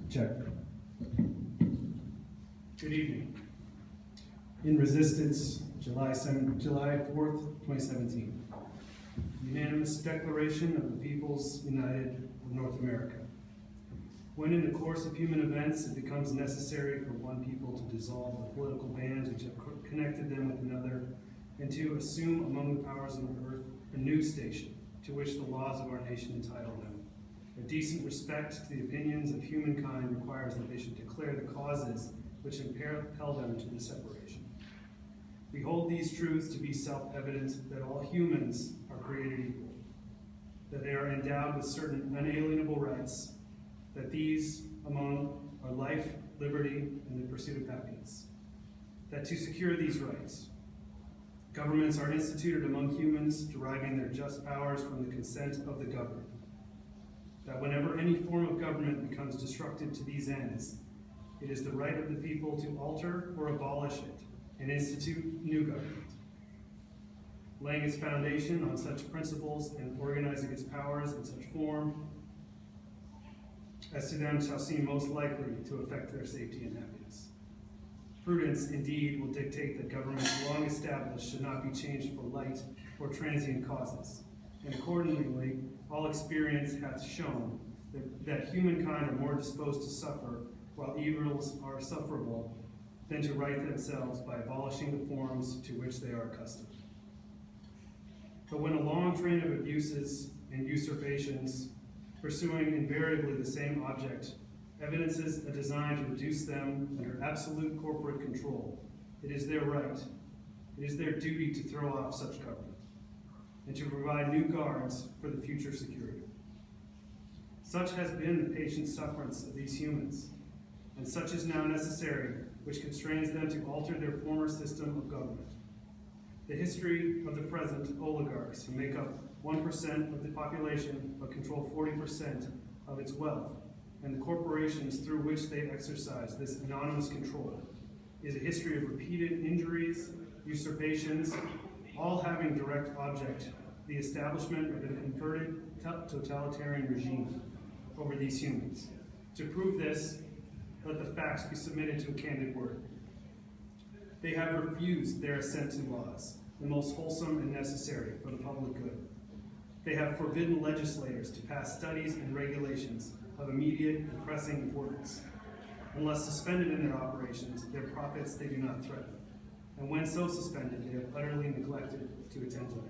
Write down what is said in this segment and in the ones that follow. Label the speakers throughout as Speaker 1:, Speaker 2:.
Speaker 1: Check. Good evening. In resistance, July 4th, 2017. Unanimous Declaration of the Peoples United of North America. When in the course of human events it becomes necessary for one people to dissolve the political bands which have connected them with another, and to assume among the powers of the earth a new station to which the laws of our nation entitle them, a decent respect to the opinions of humankind requires that they should declare the causes which impel them to the separation. We hold these truths to be self-evident that all humans are created equal, that they are endowed with certain unalienable rights, that these among are life, liberty, and the pursuit of happiness. That to secure these rights, governments are instituted among humans, deriving their just powers from the consent of the governed. That whenever any form of government becomes destructive to these ends, it is the right of the people to alter or abolish it and institute new government, laying its foundation on such principles and organizing its powers in such form as to them shall seem most likely to affect their safety and happiness. Prudence, indeed, will dictate that governments long established should not be changed for light or transient causes, and accordingly, all experience hath shown that humankind are more disposed to suffer while evils are sufferable than to right themselves by abolishing the forms to which they are accustomed. But when a long train of abuses and usurpations, pursuing invariably the same object, evidences a design to reduce them under absolute corporate control, it is their right, it is their duty to throw off such government, and to provide new guards for the future security. Such has been the patient sufferance of these humans, and such is now necessary, which constrains them to alter their former system of government. The history of the present oligarchs, who make up 1% of the population but control 40% of its wealth, and the corporations through which they exercise this anonymous control, is a history of repeated injuries, usurpations, all having direct object the establishment of an inverted totalitarian regime over these humans. To prove this, let the facts be submitted to a candid word. They have refused their assent to laws, the most wholesome and necessary for the public good. They have forbidden legislators to pass studies and regulations of immediate and pressing importance. Unless suspended in their operations, their profits they do not threaten. And when so suspended, they have utterly neglected to attend to them.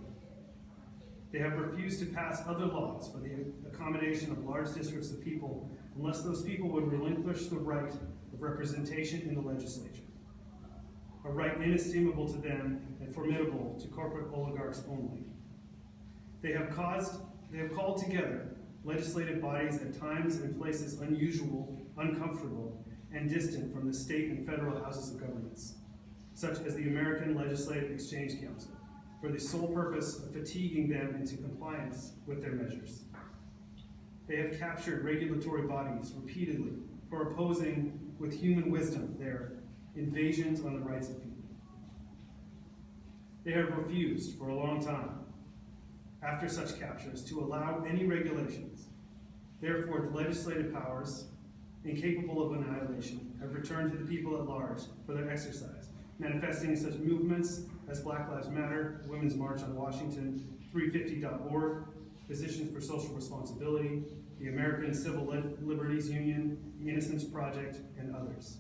Speaker 1: They have refused to pass other laws for the accommodation of large districts of people unless those people would relinquish the right of representation in the legislature, a right inestimable to them and formidable to corporate oligarchs only. They have called together legislative bodies at times and places unusual, uncomfortable, and distant from the state and federal houses of governments, such as the American Legislative Exchange Council, for the sole purpose of fatiguing them into compliance with their measures. They have captured regulatory bodies repeatedly for opposing with human wisdom their invasions on the rights of people. They have refused for a long time, after such captures, to allow any regulations. Therefore, the legislative powers, incapable of annihilation, have returned to the people at large for their exercise, manifesting such movements as Black Lives Matter, Women's March on Washington, 350.org, Physicians for Social Responsibility, the American Civil Liberties Union, the Innocence Project, and others.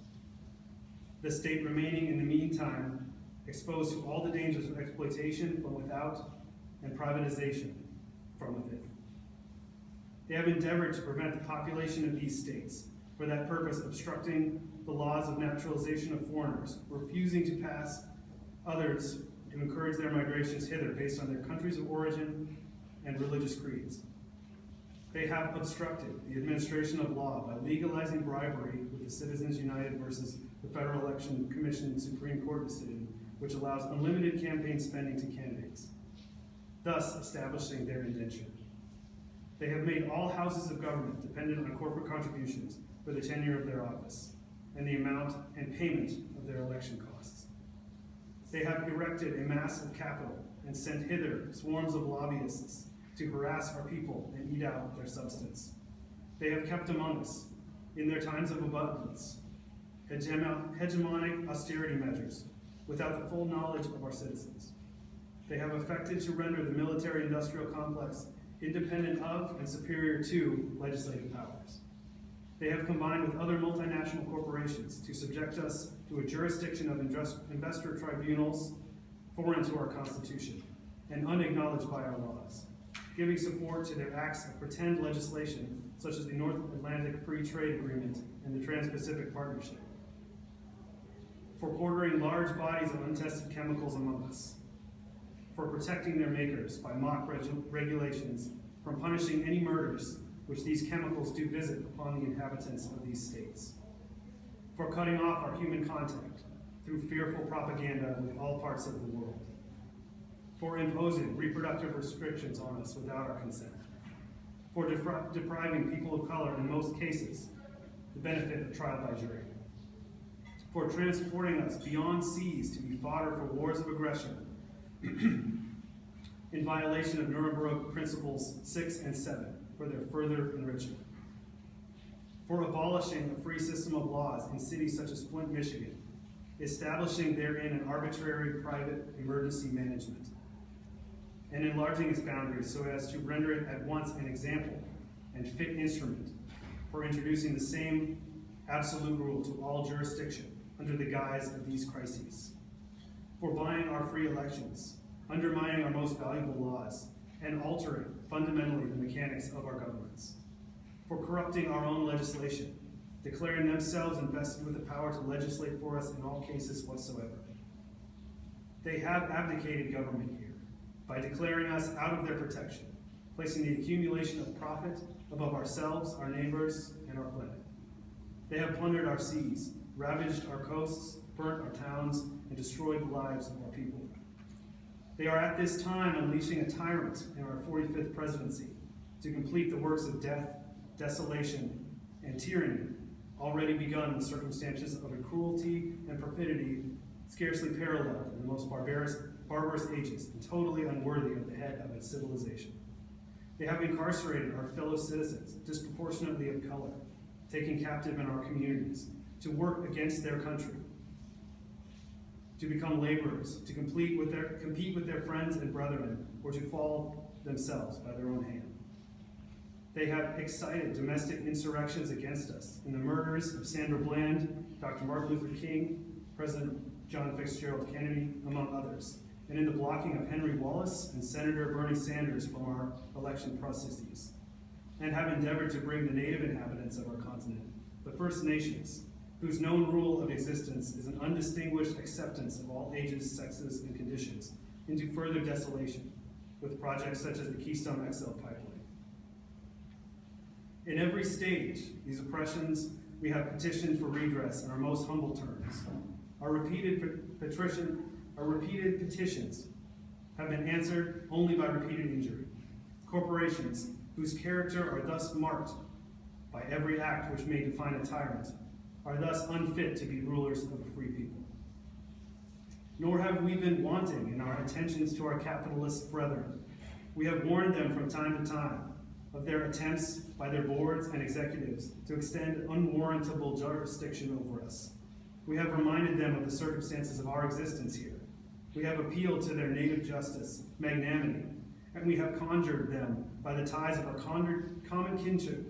Speaker 1: The state remaining in the meantime exposed to all the dangers of exploitation from without and privatization from within. They have endeavored to prevent the population of these states, for that purpose obstructing the laws of naturalization of foreigners, refusing to pass others to encourage their migrations hither based on their countries of origin and religious creeds. They have obstructed the administration of law by legalizing bribery with the Citizens United versus the Federal Election Commission Supreme Court decision, which allows unlimited campaign spending to candidates, thus establishing their indenture. They have made all houses of government dependent on corporate contributions for the tenure of their office and the amount and payment of their election costs. They have erected a massive capital and sent hither swarms of lobbyists to harass our people and eat out their substance. They have kept among us in their times of abundance, hegemonic austerity measures without the full knowledge of our citizens. They have affected to render the military-industrial complex independent of and superior to legislative powers. They have combined with other multinational corporations to subject us to a jurisdiction of investor tribunals foreign to our Constitution and unacknowledged by our laws, giving support to their acts of pretend legislation such as the North Atlantic Free Trade Agreement and the Trans-Pacific Partnership, for quartering large bodies of untested chemicals among us, for protecting their makers by mock regulations, from punishing any murders which these chemicals do visit upon the inhabitants of these states, for cutting off our human contact through fearful propaganda with all parts of the world, for imposing reproductive restrictions on us without our consent, for depriving people of color, in most cases, the benefit of trial by jury, for transporting us beyond seas to be fodder for wars of aggression in violation of Nuremberg Principles 6 and 7 for their further enrichment, for abolishing a free system of laws in cities such as Flint, Michigan, establishing therein an arbitrary private emergency management, and enlarging its boundaries so as to render it at once an example and fit instrument for introducing the same absolute rule to all jurisdiction under the guise of these crises, for buying our free elections, undermining our most valuable laws, and altering fundamentally the mechanics of our governments, for corrupting our own legislation, declaring themselves invested with the power to legislate for us in all cases whatsoever. They have abdicated government here by declaring us out of their protection, placing the accumulation of profit above ourselves, our neighbors, and our planet. They have plundered our seas, ravaged our coasts, burnt our towns, and destroyed the lives of our people. They are at this time unleashing a tyrant in our 45th presidency to complete the works of death, desolation, and tyranny already begun in the circumstances of a cruelty and perfidy scarcely paralleled in the most barbarous ages and totally unworthy of the head of a civilization. They have incarcerated our fellow citizens, disproportionately of color, taken captive in our communities, to work against their country, to become laborers, to compete with their friends and brethren, or to fall themselves by their own hand. They have excited domestic insurrections against us in the murders of Sandra Bland, Dr. Martin Luther King, President John Fitzgerald Kennedy, among others, and in the blocking of Henry Wallace and Senator Bernie Sanders from our election processes, and have endeavored to bring the native inhabitants of our continent, the First Nations, whose known rule of existence is an undistinguished acceptance of all ages, sexes, and conditions, into further desolation with projects such as the Keystone XL pipeline. In every stage, these oppressions we have petitioned for redress in our most humble terms. Our repeated petitions have been answered only by repeated injury. Corporations whose character are thus marked by every act which may define a tyrant are thus unfit to be rulers of a free people. Nor have we been wanting in our attentions to our capitalist brethren. We have warned them from time to time of their attempts by their boards and executives to extend unwarrantable jurisdiction over us. We have reminded them of the circumstances of our existence here. We have appealed to their native justice, magnanimity, and we have conjured them by the ties of a common kinship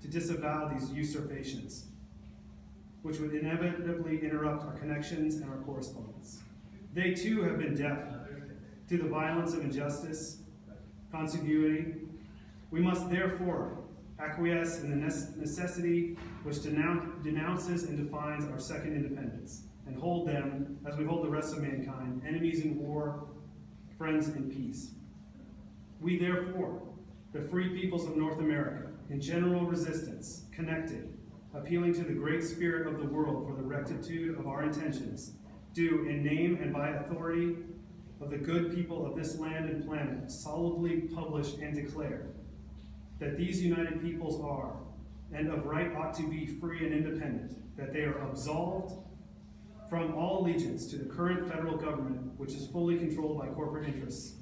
Speaker 1: to disavow these usurpations, which would inevitably interrupt our connections and our correspondence. They too have been deaf to the violence of injustice, contiguity. We must therefore acquiesce in the necessity which denounces and defines our second independence, and hold them, as we hold the rest of mankind, enemies in war, friends in peace. We therefore, the free peoples of North America, in general resistance, connected, appealing to the great spirit of the world for the rectitude of our intentions, do, in name and by authority of the good people of this land and planet, solemnly publish and declare that these united peoples are, and of right ought to be, free and independent, that they are absolved from all allegiance to the current federal government, which is fully controlled by corporate interests,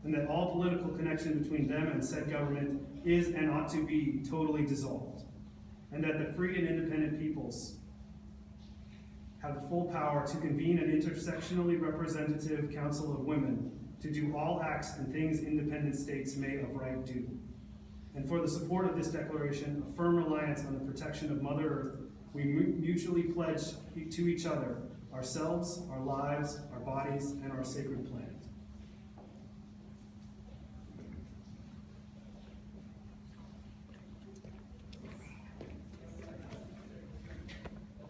Speaker 1: and that all political connection between them and said government is and ought to be totally dissolved. and that the free and independent peoples have the full power to convene an intersectionally representative council of women to do all acts and things independent states may of right do. And for the support of this declaration, a firm reliance on the protection of Mother Earth, we mutually pledge to each other ourselves, our lives, our bodies, and our sacred planet.